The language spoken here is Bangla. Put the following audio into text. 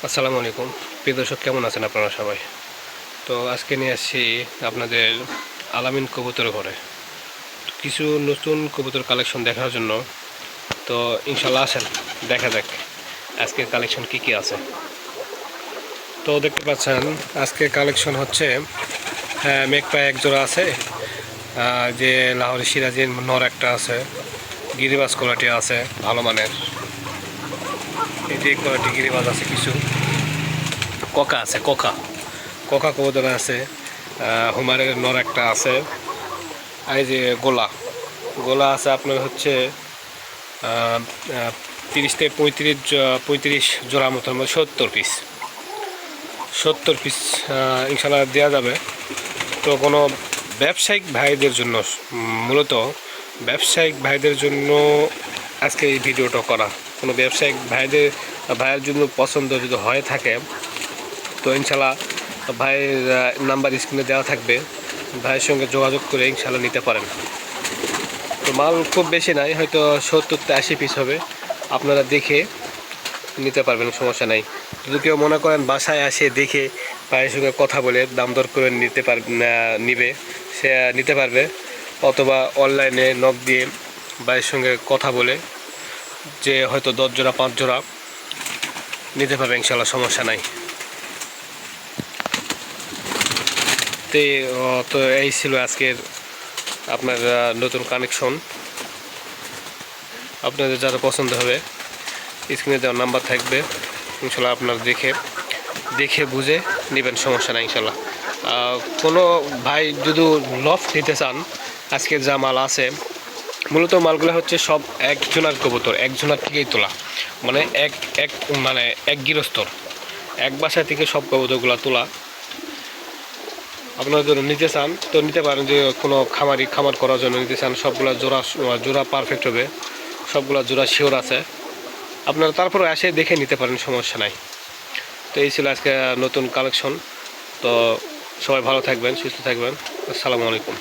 আসসালামু আলাইকুম প্রিয় দর্শক, কেমন আছেন আপনারা সবাই? তো আজকে নিয়ে আসছি আপনাদের আলামিন কবুতর ঘরে কিছু নতুন কবুতর কালেকশন দেখার জন্য। তো ইনশাল্লাহ আসেন, দেখা যাক আজকের কালেকশন কি কি আছে। তো দেখতে পাচ্ছেন আজকের কালেকশন হচ্ছে মেঘপা এক জোড়া আছে, যে লাহোরি সিরাজির নর একটা আছে, গিরিবাজ কোয়ালিটি আছে ভালো মানের, এই যে কোয়ালিটি গিরিবাজ আছে, কিছু কোকা আছে, কোকা কোকা কবুতর আছে, হুমারের নর একটা আছে, এই যে গোলা গোলা আছে আপনার হচ্ছে 30 থেকে 35 জোড়া মতন, 70 পিস, 70 পিস ইনশাল্লাহ দেওয়া যাবে। তো কোনো ব্যবসায়িক ভাইদের জন্য, মূলত ব্যবসায়িক ভাইদের জন্য আজকে এই ভিডিওটা করা। কোনো ব্যবসায়িক ভাইয়ের জন্য পছন্দ যদি হয়ে থাকে তো ইনশাল্লাহ ভাইয়ের নাম্বার স্ক্রিনে দেওয়া থাকবে, ভাইয়ের সঙ্গে যোগাযোগ করে ইনশাল্লাহ নিতে পারেন। তো মাল খুব বেশি নাই, হয়তো 70-80 পিস হবে, আপনারা দেখে নিতে পারবেন, সমস্যা নাই। যদি কেউ মনে করেন বাসায় আসে দেখে ভাইয়ের সঙ্গে কথা বলে দাম দর করে নিবে, সে নিতে পারবে, অথবা অনলাইনে নক দিয়ে ভাইয়ের সঙ্গে কথা বলে যে হয়তো 10 জোড়া 5 জোড়া নিতে পারবে ইনশাল্লাহ, সমস্যা নাই। তো এই ছিল আজকের আপনার নতুন কানেকশন। আপনাদের যারা পছন্দ হবে স্ক্রিনে দেওয়ার নাম্বার থাকবে, ইনশাল্লাহ আপনারা দেখে বুঝে নেবেন, সমস্যা নাই ইনশাল্লাহ। কোনো ভাই যদি লফট নিতে চান, আজকের যা মাল আছে, মূলত মালগুলো হচ্ছে সব একজনের কবুতর, একজনের থেকেই তোলা, মানে এক গৃহস্থর এক বাসা থেকে সব কবুতরগুলো তোলা। আপনারা যদি নিতে চান তো নিতে পারেন, যে কোনো খামার করার জন্য নিতে চান, সবগুলো জোড়া পারফেক্ট হবে, সবগুলো জোড়া শিওর আছে, আপনারা তারপরে এসে দেখে নিতে পারেন, সমস্যা নাই। তো এই ছিল আজকে নতুন কালেকশন। তো সবাই ভালো থাকবেন, সুস্থ থাকবেন। আসসালামু আলাইকুম।